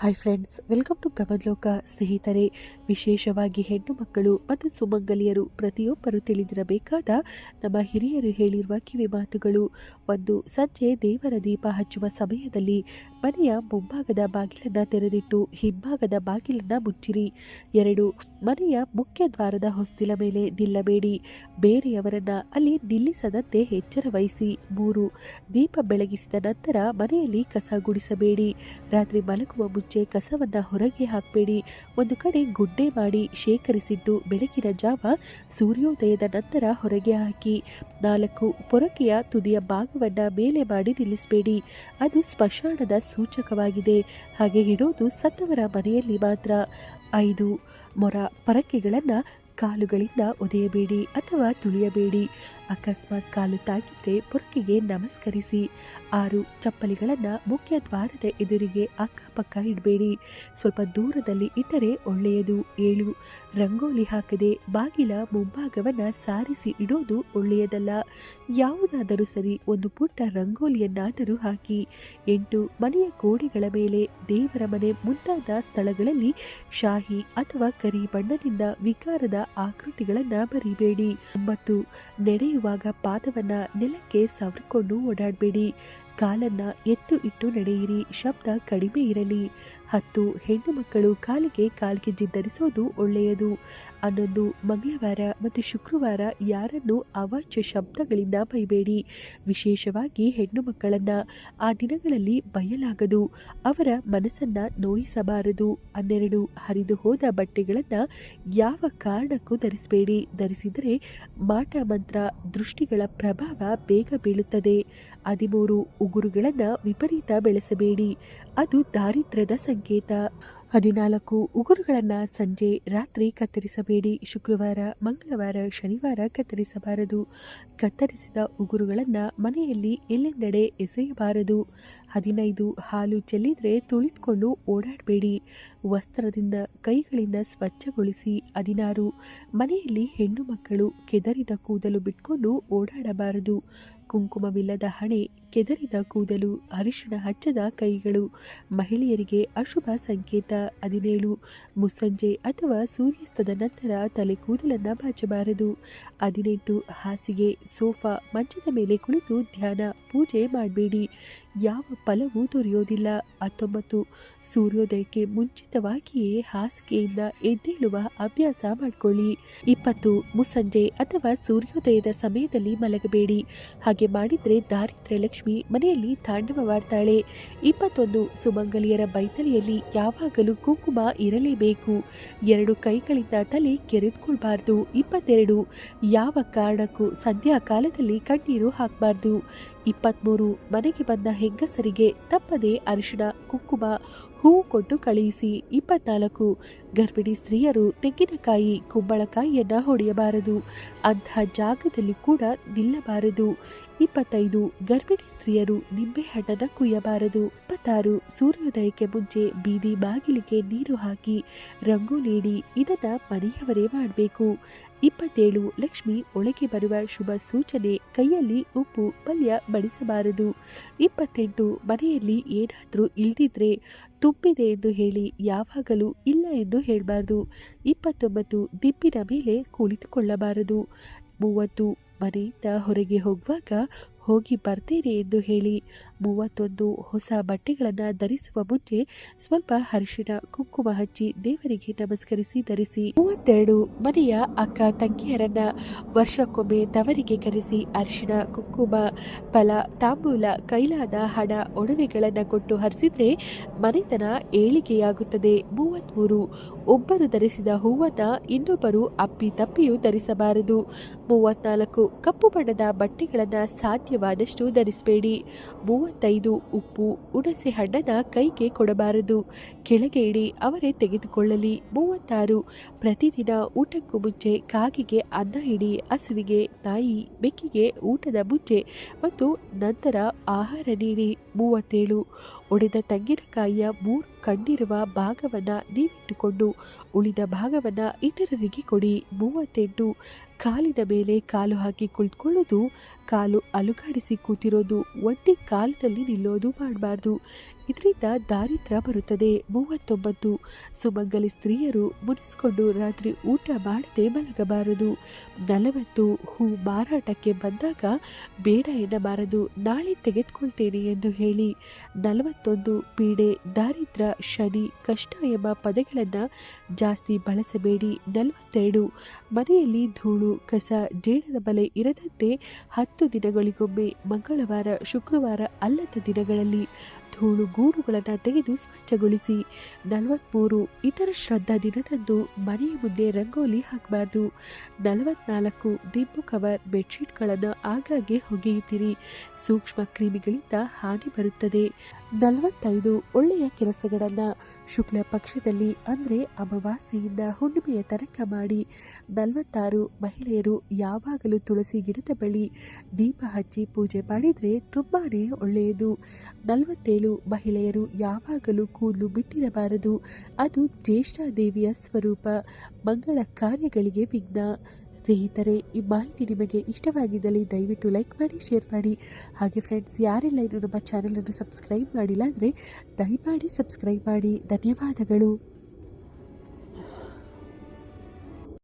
Hi friends, welcome to Kamaloka. ಸ್ನೇಹಿತರೆ, ವಿಶೇಷವಾಗಿ ಹೆಣ್ಣು ಮಕ್ಕಳು ಮತ್ತು ಸುಮಂಗಲಿಯರು ಪ್ರತಿಯೊಬ್ಬರು ತಿಳಿದಿರಬೇಕಾದ ನಮ್ಮ ಹಿರಿಯರು ಹೇಳಿರುವ ಕಿವಿ ಮಾತುಗಳು. ಒಂದು, ಸಂಜೆ ದೇವರ ದೀಪ ಹಚ್ಚುವ ಸಮಯದಲ್ಲಿ ಮನೆಯ ಮುಂಭಾಗದ ಬಾಗಿಲನ್ನು ತೆರೆದಿಟ್ಟು ಹಿಂಭಾಗದ ಬಾಗಿಲನ್ನು ಮುಚ್ಚಿರಿ. 2, ಮನೆಯ ಮುಖ್ಯ ದ್ವಾರದ ಹೊಸ್ತಿಲ ಮೇಲೆ ನಿಲ್ಲಬೇಡಿ, ಬೇರೆಯವರನ್ನ ಅಲ್ಲಿ ನಿಲ್ಲಿಸದಂತೆ ಎಚ್ಚರ ವಹಿಸಿ. 3, ದೀಪ ಬೆಳಗಿಸಿದ ನಂತರ ಮನೆಯಲ್ಲಿ ಕಸ ಗುಡಿಸಬೇಡಿ. ರಾತ್ರಿ ಮಲಗುವ ಮುಂಚೆ ಕಸವನ್ನ ಹೊರಗೆ ಹಾಕಬೇಡಿ. ಒಂದು ಕಡೆ ಗುಡ್ಡೆ ಮಾಡಿ ಶೇಖರಿಸಿಟ್ಟು ಬೆಳಗಿನ ಜಾವ ಸೂರ್ಯೋದಯದ ನಂತರ ಹೊರಗೆ ಹಾಕಿ. 4, ಪೊರಕೆಯ ತುದಿಯ ಭಾಗವನ್ನ ಮೇಲೆ ಮಾಡಿ ನಿಲ್ಲಿಸಬೇಡಿ. ಅದು ಸ್ಮಶಾನದ ಸೂಚಕವಾಗಿದೆ. ಹಾಗೆ ಇಡೋದು ಸತ್ತವರ ಮನೆಯಲ್ಲಿ ಮಾತ್ರ. 5, ಮೊರ ಪರಕೆಗಳನ್ನ ಕಾಲುಗಳಿಂದ ಒದೆಯಬೇಡಿ ಅಥವಾ ತುಳಿಯಬೇಡಿ. ಅಕಸ್ಮಾತ್ ಕಾಲು ತಾಗಿದ್ರೆ ಪೊರಕೆಗೆ ನಮಸ್ಕರಿಸಿ. 6, ಚಪ್ಪಲಿಗಳನ್ನು ಮುಖ್ಯ ದ್ವಾರದ ಎದುರಿಗೆ ಅಕ್ಕಪಕ್ಕ ಇಡಬೇಡಿ, ಸ್ವಲ್ಪ ದೂರದಲ್ಲಿ ಇಟ್ಟರೆ ಒಳ್ಳೆಯದು. 7, ರಂಗೋಲಿ ಹಾಕದೆ ಬಾಗಿಲ ಮುಂಭಾಗವನ್ನು ಸಾರಿಸಿ ಇಡೋದು ಒಳ್ಳೆಯದಲ್ಲ. ಯಾವುದಾದರೂ ಸರಿ, ಒಂದು ಪುಟ್ಟ ರಂಗೋಲಿಯನ್ನಾದರೂ ಹಾಕಿ. 8, ಮನೆಯ ಗೋಡೆಗಳ ಮೇಲೆ, ದೇವರ ಮನೆ ಮುಂತಾದ ಸ್ಥಳಗಳಲ್ಲಿ ಶಾಹಿ ಅಥವಾ ಕರಿ ಬಣ್ಣದಿಂದ ವಿಕಾರದ ಆಕೃತಿಗಳನ್ನು ಬರಿಬೇಡಿ. 9, ನಡೆಯುವಾಗ ಪಾದವನ್ನ ನೆಲಕ್ಕೆ ಸವರಿಕೊಂಡು ಓಡಾಡಬೇಡಿ. ಕಾಲನ್ನ ಎತ್ತು ಇಟ್ಟು ನಡೆಯಿರಿ, ಶಬ್ದ ಕಡಿಮೆ ಇರಲಿ. 10, ಹೆಣ್ಣು ಮಕ್ಕಳು ಕಾಲಿಗೆ ಕಾಲ್ಗೆಜ್ಜೆ ಧರಿಸೋದು ಒಳ್ಳೆಯದು. 11, ಮಂಗಳವಾರ ಮತ್ತು ಶುಕ್ರವಾರ ಯಾರನ್ನು ಅವಾಚ್ಯ ಶಬ್ದಗಳಿಂದ ಬೈಬೇಡಿ. ವಿಶೇಷವಾಗಿ ಹೆಣ್ಣು ಮಕ್ಕಳನ್ನ ಆ ದಿನಗಳಲ್ಲಿ ಬೈಯಲಾಗದು, ಅವರ ಮನಸ್ಸನ್ನ ನೋಯಿಸಬಾರದು. 12, ಹರಿದು ಹೋದ ಬಟ್ಟೆಗಳನ್ನ ಯಾವ ಕಾರಣಕ್ಕೂ ಧರಿಸಬೇಡಿ. ಧರಿಸಿದರೆ ಮಾಟ ಮಂತ್ರ ದೃಷ್ಟಿಗಳ ಪ್ರಭಾವ ಬೇಗ ಬೀಳುತ್ತದೆ. 13, ಉಗುರುಗಳನ್ನು ವಿಪರೀತ ಬೆಳೆಸಬೇಡಿ, ಅದು ದಾರಿದ್ರ್ಯದ ಸಂಕೇತ. 14, ಉಗುರುಗಳನ್ನು ಸಂಜೆ ರಾತ್ರಿ ಕತ್ತರಿಸಬೇಡಿ. ಶುಕ್ರವಾರ, ಮಂಗಳವಾರ, ಶನಿವಾರ ಕತ್ತರಿಸಬಾರದು. ಕತ್ತರಿಸಿದ ಉಗುರುಗಳನ್ನು ಮನೆಯಲ್ಲಿ ಎಲ್ಲೆಂದೆಡೆ ಎಸೆಯಬಾರದು. 15, ಹಾಲು ಚೆಲ್ಲಿದ್ರೆ ತುಳಿದುಕೊಂಡು ಓಡಾಡಬೇಡಿ, ವಸ್ತ್ರದಿಂದ ಕೈಗಳಿಂದ ಸ್ವಚ್ಛಗೊಳಿಸಿ. 16, ಮನೆಯಲ್ಲಿ ಹೆಣ್ಣು ಮಕ್ಕಳು ಕೆದರಿದ ಕೂದಲು ಬಿಟ್ಕೊಂಡು ಓಡಾಡಬಾರದು. ಕುಂಕುಮವಿಲ್ಲದ ಹಣೆ, ಕೆದರಿದ ಕೂದಲು, ಅರಿಶಿಣ ಹಚ್ಚದ ಕೈಗಳು ಮಹಿಳೆಯರಿಗೆ ಅಶುಭ ಸಂಕೇತ. 17, ಮುಸ್ಸಂಜೆ ಅಥವಾ ಸೂರ್ಯಾಸ್ತದ ನಂತರ ತಲೆ ಕೂದಲನ್ನು ಬಾಚಬಾರದು. 18, ಹಾಸಿಗೆ, ಸೋಫಾ, ಮಂಚದ ಮೇಲೆ ಕುಳಿತು ಧ್ಯಾನ ಪೂಜೆ ಮಾಡಬೇಡಿ, ಯಾವ ಫಲವೂ ದೊರೆಯೋದಿಲ್ಲ. 19, ಸೂರ್ಯೋದಯಕ್ಕೆ ಮುಂಚಿತವಾಗಿಯೇ ಹಾಸಿಗೆಯಿಂದ ಎದ್ದೇಳುವ ಅಭ್ಯಾಸ ಮಾಡಿಕೊಳ್ಳಿ. 20, ಮುಸ್ಸಂಜೆ ಅಥವಾ ಸೂರ್ಯೋದಯದ ಸಮಯದಲ್ಲಿ ಮಲಗಬೇಡಿ, ಹಾಗೆ ಮಾಡಿದ್ರೆ ದಾರಿದ್ರ್ಯ ಲಕ್ಷ್ಮಿ ಮನೆಯಲ್ಲಿ ತಾಂಡವವಾಡ್ತಾಳೆ. 21, ಸುಮಂಗಲಿಯರ ಬೈತಲೆಯಲ್ಲಿ ಯಾವಾಗಲೂ ಕುಂಕುಮ ಇರಲೇಬೇಕು, 2 ಕೈಗಳಿಂದ ತಲೆ ಕೆರೆದುಕೊಳ್ಬಾರ್ದು. 22, ಯಾವ ಕಾರಣಕ್ಕೂ ಸಂಧ್ಯಾ ಕಾಲದಲ್ಲಿ ಕಣ್ಣೀರು ಹಾಕಬಾರ್ದು. 23, ಮನೆಗೆ ಬಂದ ಹೆಂಗಸರಿಗೆ ತಪ್ಪದೆ ಅರಿಶಿಣ, ಕುಂಕುಮ, ಹೂವು ಕೊಟ್ಟು ಕಳುಹಿಸಿ. 24, ಗರ್ಭಿಣಿ ಸ್ತ್ರೀಯರು ತೆಂಗಿನಕಾಯಿ, ಕುಂಬಳಕಾಯಿಯನ್ನ ಹೊಡೆಯಬಾರದು, ಅಂತಹ ಜಾಗದಲ್ಲಿ ಕೂಡ ನಿಲ್ಲಬಾರದು. 25, ಗರ್ಭಿಣಿ ಸ್ತ್ರೀಯರು ನಿಂಬೆ ಹಣ್ಣನ್ನು ಕುಯ್ಯಬಾರದು. 26, ಸೂರ್ಯೋದಯಕ್ಕೆ ಮುಂಚೆ ಬೀದಿ ಬಾಗಿಲಿಗೆ ನೀರು ಹಾಕಿ ರಂಗೋಲಿ ಇಡಿ, ಇದನ್ನ ಮನೆಯವರೇ ಮಾಡಬೇಕು. 27, ಲಕ್ಷ್ಮಿ ಒಳಗೆ ಬರುವ ಶುಭ ಸೂಚನೆ, ಕೈಯಲ್ಲಿ ಉಪ್ಪು ಪಲ್ಯ ಬಡಿಸಬಾರದು. 28, ಮನೆಯಲ್ಲಿ ಏನಾದರೂ ಇಲ್ದಿದ್ರೆ ತುಂಬಿದೆ ಎಂದು ಹೇಳಿ ಯಾವಾಗಲೂ ಇಲ್ಲ ಎಂದು ಹೇಳಬಾರ್ದು. 29, ದಿಬ್ಬಿನ ಮೇಲೆ ಕುಳಿತುಕೊಳ್ಳಬಾರದು. 30, ಮನೆಯಿಂದ ಹೊರಗೆ ಹೋಗುವಾಗ ಹೋಗಿ ಬರ್ತೇನೆ ಎಂದು ಹೇಳಿ. 31, ಹೊಸ ಬಟ್ಟೆಗಳನ್ನು ಧರಿಸುವ ಮುಂಚೆ ಸ್ವಲ್ಪ ಅರಿಶಿಣ ಕುಂಕುಮ ಹಚ್ಚಿ ದೇವರಿಗೆ ನಮಸ್ಕರಿಸಿ ಧರಿಸಿ. 32, ಮನೆಯ ಅಕ್ಕ ತಂಗಿಯರನ್ನ ವರ್ಷಕ್ಕೊಮ್ಮೆ ತವರಿಗೆ ಕರೆಸಿ ಅರಿಶಿಣ ಕುಂಕುಮ ಫಲ ತಾಂಬೂಲ ಕೈಲಾದ ಹಣ ಒಡವೆಗಳನ್ನು ಕೊಟ್ಟು ಹರಿಸಿದ್ರೆ ಮನೆತನ ಏಳಿಗೆಯಾಗುತ್ತದೆ. 33, ಒಬ್ಬರು ಧರಿಸಿದ ಹೂವನ್ನ ಇನ್ನೊಬ್ಬರು ಅಪ್ಪಿ ತಪ್ಪಿಯೂ ಧರಿಸಬಾರದು. 34, ಕಪ್ಪು ಬಣ್ಣದ ಬಟ್ಟೆಗಳನ್ನು ಸಾಧ್ಯವಾದಷ್ಟು ಧರಿಸಬೇಡಿ. 35, ಉಪ್ಪು ಹುಣಸೆ ಹಣ್ಣನ್ನ ಕೈಗೆ ಕೊಡಬಾರದು, ಕೆಳಗೆ ಇಡಿ, ಅವರೇ ತೆಗೆದುಕೊಳ್ಳಲಿ. 36, ಪ್ರತಿದಿನ ಊಟಕ್ಕೂ ಮುಂಚೆ ಕಾಗೆಗೆ ಅನ್ನ ಇಡಿ, ಹಸುವಿಗೆ, ನಾಯಿ, ಬೆಕ್ಕಿಗೆ ಊಟದ ಮುಂಚೆ ಮತ್ತು ನಂತರ ಆಹಾರ ನೀಡಿ. 37, ಒಡೆದ ತೆಂಗಿನಕಾಯಿಯ 3 ಕಣ್ಣಿರುವ ಭಾಗವನ್ನು ನೀವಿಟ್ಟುಕೊಂಡು ಉಳಿದ ಭಾಗವನ್ನು ಇತರರಿಗೆ ಕೊಡಿ. 38, ಕಾಲಿನ ಮೇಲೆ ಕಾಲು ಹಾಕಿ ಕುಳಿತುಕೊಳ್ಳೋದು, ಕಾಲು ಅಲುಗಾಡಿಸಿ ಕೂತಿರೋದು, ಒಂಟಿ ಕಾಲಿನಲ್ಲಿ ನಿಲ್ಲೋದು ಮಾಡಬಾರ್ದು. ಇದರಿಂದ ದಾರಿದ್ರ್ಯ ಬರುತ್ತದೆ. 39 ಸುಮಂಗಲಿ ಸ್ತ್ರೀಯರು ಮುನಿಸಿಕೊಂಡು ರಾತ್ರಿ ಊಟ ಮಾಡದೆ ಮಲಗಬಾರದು. 40 ಹೂ ಮಾರಾಟಕ್ಕೆ ಬಂದಾಗ ಬೇಡ ಎನ್ನಬಾರದು, ನಾಳೆ ತೆಗೆದುಕೊಳ್ತೇನೆ ಎಂದು ಹೇಳಿ. 41 ಪೀಡೆ, ದಾರಿದ್ರ್ಯ, ಶನಿ, ಕಷ್ಟ ಎಂಬ ಪದಗಳನ್ನು ಜಾಸ್ತಿ ಬಳಸಬೇಡಿ. 42 ಮನೆಯಲ್ಲಿ ಧೂಳು, ಕಸ, ಜೇಡದ ಬಲೆ ಇರದಂತೆ 10 ದಿನಗಳಿಗೊಮ್ಮೆ ಮಂಗಳವಾರ, ಶುಕ್ರವಾರ ಅಲ್ಲದ ದಿನಗಳಲ್ಲಿ ಧೂಳು ಗೂಡುಗಳನ್ನು ತೆಗೆದು ಸ್ವಚ್ಛಗೊಳಿಸಿ. 43 ಇತರ ಶ್ರದ್ಧಾ ದಿನದಂದು ಮನೆಯ ಮುಂದೆ ರಂಗೋಲಿ ಹಾಕಬಾರ್ದು. 44 ದಿಂಬು ಕವರ್, ಬೆಡ್ಶೀಟ್ಗಳನ್ನು ಆಗಾಗ್ಗೆ ಒಗೆಯುತ್ತೀರಿ, ಸೂಕ್ಷ್ಮ ಕ್ರಿಮಿಗಳಿಂದ ಹಾನಿ ಬರುತ್ತದೆ. 45 ಒಳ್ಳೆಯ ಕೆಲಸಗಳನ್ನು ಶುಕ್ಲ ಪಕ್ಷದಲ್ಲಿ ಅಂದರೆ ಅಮಾವಾಸ್ಯೆಯಿಂದ ಹುಣ್ಣಿಮೆಯ ತನಕ ಮಾಡಿ. 46 ಮಹಿಳೆಯರು ಯಾವಾಗಲೂ ತುಳಸಿ ಗಿಡದ ಬಳಿ ದೀಪ ಹಚ್ಚಿ ಪೂಜೆ ಮಾಡಿದರೆ ತುಂಬಾ ಒಳ್ಳೆಯದು. 47 ಮಹಿಳೆಯರು ಯಾವಾಗಲೂ ಕೂದಲು ಬಿಟ್ಟಿರಬಾರದು, ಅದು ಜ್ಯೇಷ್ಠಾದೇವಿಯ ಸ್ವರೂಪ, ಮಂಗಳ ಕಾರ್ಯಗಳಿಗೆ ವಿಘ್ನ. ಸ್ನೇಹಿತರೆ, ಈ ಮಾಹಿತಿ ನಿಮಗೆ ಇಷ್ಟವಾಗಿದ್ದಲ್ಲಿ ದಯವಿಟ್ಟು ಲೈಕ್ ಮಾಡಿ, ಶೇರ್ ಮಾಡಿ. ಹಾಗೆ ಫ್ರೆಂಡ್ಸ್, ಯಾರೆಲ್ಲ ಇನ್ನು ನಮ್ಮ ಚಾನಲನ್ನು ಸಬ್ಸ್ಕ್ರೈಬ್ ಮಾಡಿಲ್ಲ ಅಂದರೆ ದಯಮಾಡಿ ಸಬ್ಸ್ಕ್ರೈಬ್ ಮಾಡಿ. ಧನ್ಯವಾದಗಳು.